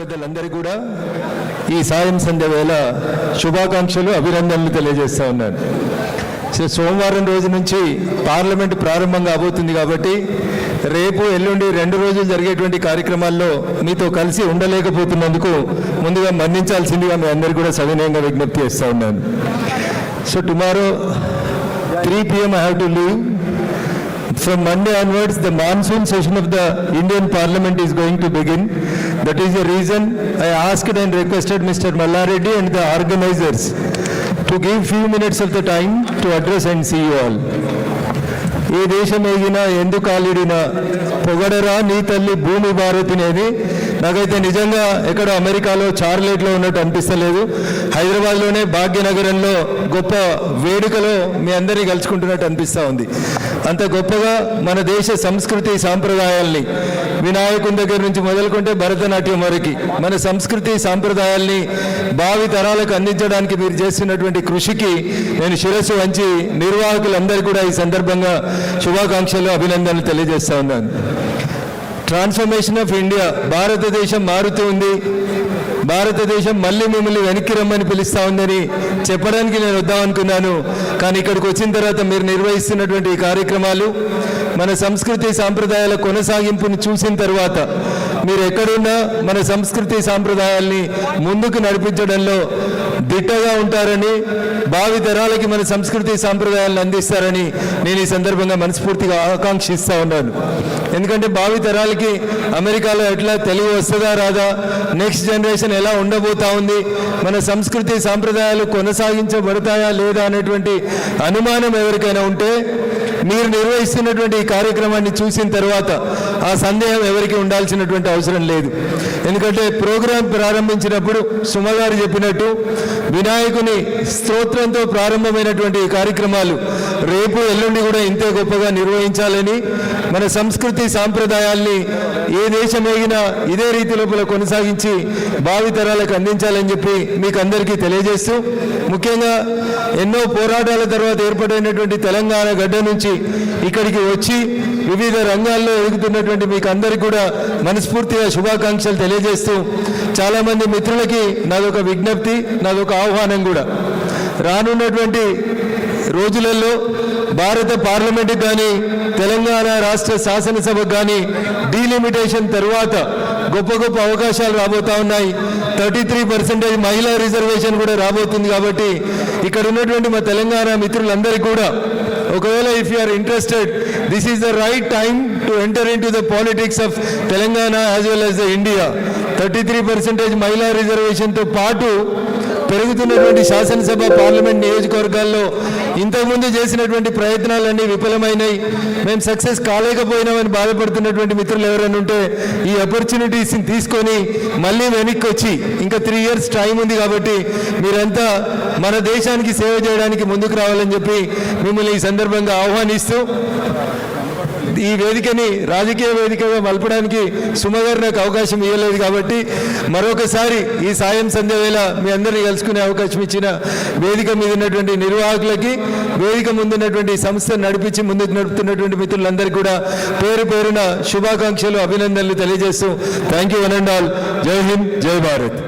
పెద్దలందరికీ కూడా ఈ సాయం సంధ్య వేళ శుభాకాంక్షలు అభినందనలు తెలియజేస్తా ఉన్నాను. సోమవారం రోజు నుంచి పార్లమెంట్ ప్రారంభం కాబోతుంది కాబట్టి రేపు ఎల్లుండి 2 రోజులు జరిగేటువంటి కార్యక్రమాల్లో మీతో కలిసి ఉండలేకపోతున్నందుకు ముందుగా మన్నించాల్సిందిగా మీ అందరికీ కూడా సవినయంగా విజ్ఞప్తి చేస్తూ ఉన్నాను. So tomorrow 3 PM I have to leave. From Monday onwards, the monsoon session of the Indian Parliament is going to begin. That is the reason I asked and requested Mr. Mallareddy and the organizers to give few minutes of the time to address and see you all. ఏ దేశం ఎగినా ఎందుకు కాలిడినా పొగడరా నీ తల్లి భూమి భారతినేది నాకైతే నిజంగా ఎక్కడో అమెరికాలో చార్లెట్లో ఉన్నట్టు అనిపిస్తలేదు. హైదరాబాద్లోనే భాగ్యనగరంలో గొప్ప వేడుకలో మీ అందరినీ కలుసుకుంటున్నట్టు అనిపిస్తూ ఉంది. అంత గొప్పగా మన దేశ సంస్కృతి సాంప్రదాయాల్ని వినాయకుని దగ్గర నుంచి మొదలుకుంటే భరతనాట్యం వరకు మన సంస్కృతి సాంప్రదాయాల్ని భావి తరాలకు అందించడానికి మీరు చేస్తున్నటువంటి కృషికి నేను శిరస్సు వంచి నిర్వాహకులందరూ కూడా ఈ సందర్భంగా శుభాకాంక్షలు అభినందనలు తెలియజేస్తా ఉన్నాను. ట్రాన్స్ఫర్మేషన్ ఆఫ్ ఇండియా, భారతదేశం మారుతూ ఉంది, భారతదేశం మళ్ళీ మిమ్మల్ని వెనక్కి రమ్మని పిలుస్తూ ఉందని చెప్పడానికి నేను వద్దామనుకున్నాను. కానీ ఇక్కడికి వచ్చిన తర్వాత మీరు నిర్వహిస్తున్నటువంటి ఈ కార్యక్రమాలు మన సంస్కృతి సాంప్రదాయాల కొనసాగింపుని చూసిన తర్వాత మీరు ఎక్కడున్నా మన సంస్కృతి సాంప్రదాయాల్ని ముందుకు నడిపించడంలో దిట్టగా ఉంటారని, భావి తరాలకి మన సంస్కృతి సాంప్రదాయాలను అందిస్తారని నేను ఈ సందర్భంగా మనస్ఫూర్తిగా ఆకాంక్షిస్తూ ఉన్నాను. ఎందుకంటే భావి తరాలకి అమెరికాలో ఎట్లా తెలుగు వస్తుందా రాదా, నెక్స్ట్ జనరేషన్ ఎలా ఉండబోతా ఉంది, మన సంస్కృతి సాంప్రదాయాలు కొనసాగించబడతాయా లేదా అనేటువంటి అనుమానం ఎవరికైనా ఉంటే మీరు నిర్వహిస్తున్నటువంటి ఈ కార్యక్రమాన్ని చూసిన తర్వాత ఆ సందేహం ఎవరికి ఉండాల్సినటువంటి అవసరం లేదు. ఎందుకంటే ప్రోగ్రాం ప్రారంభించినప్పుడు సుమగారు చెప్పినట్టు వినాయకుని స్తోత్రంతో ప్రారంభమైనటువంటి ఈ కార్యక్రమాలు రేపు ఎల్లుండి కూడా ఇంతే గొప్పగా నిర్వహించాలని, మన సంస్కృతి సాంప్రదాయాల్ని ఏ దేశం ఎగినా ఇదే రీతి లోపల కొనసాగించి భావి తరాలకు అందించాలని చెప్పి మీకు అందరికీ తెలియజేస్తూ, ముఖ్యంగా ఎన్నో పోరాటాల తర్వాత ఏర్పడినటువంటి తెలంగాణ గడ్డ నుంచి ఇక్కడికి వచ్చి వివిధ రంగాల్లో ఎదుగుతున్నటువంటి మీకు అందరికీ కూడా మనస్ఫూర్తిగా శుభాకాంక్షలు తెలియజేస్తూ, చాలామంది మిత్రులకి నాదొక విజ్ఞప్తి, నాదొక ఆహ్వానం కూడా. రానున్నటువంటి రోజులలో భారత పార్లమెంట్కి కానీ తెలంగాణ రాష్ట్ర శాసనసభకు కానీ డీలిమిటేషన్ తర్వాత గొప్ప గొప్ప అవకాశాలు రాబోతా ఉన్నాయి. 33% మహిళా రిజర్వేషన్ కూడా రాబోతుంది. కాబట్టి ఇక్కడ ఉన్నటువంటి మా తెలంగాణ మిత్రులందరికీ కూడా ఒకవేళ if you are interested, this is the right time to enter in to the politics of Telangana as well as the India. 33% మహిళా రిజర్వేషన్తో పాటు పెరుగుతున్నటువంటి శాసనసభ పార్లమెంట్ నియోజకవర్గాల్లో ఇంతకుముందు చేసినటువంటి ప్రయత్నాలన్నీ విఫలమైనాయి, మేము సక్సెస్ కాలేకపోయినామని బాధపడుతున్నటువంటి మిత్రులు ఎవరైనా ఉంటే ఈ ఆపర్చునిటీస్ని తీసుకొని మళ్ళీ వెనక్కి వచ్చి ఇంకా 3 years టైం ఉంది కాబట్టి మీరంతా మన దేశానికి సేవ చేయడానికి ముందుకు రావాలని చెప్పి మిమ్మల్ని ఈ సందర్భంగా ఆహ్వానిస్తూ, ఈ వేదికని రాజకీయ వేదికగా మలపడానికి సుమగారు నాకు అవకాశం ఇవ్వలేదు కాబట్టి మరొకసారి ఈ సాయం సంధ్య వేళ మీ అందరినీ కలుసుకునే అవకాశం ఇచ్చిన వేదిక మీద ఉన్నటువంటి నిర్వాహకులకి, వేదిక ముందున్నటువంటి సంస్థను నడిపించి ముందుకు నడుపుతున్నటువంటి మిత్రులందరికీ కూడా పేరు పేరున శుభాకాంక్షలు అభినందనలు తెలియజేస్తూ thank you one and all. జై హింద్, జై భారత్.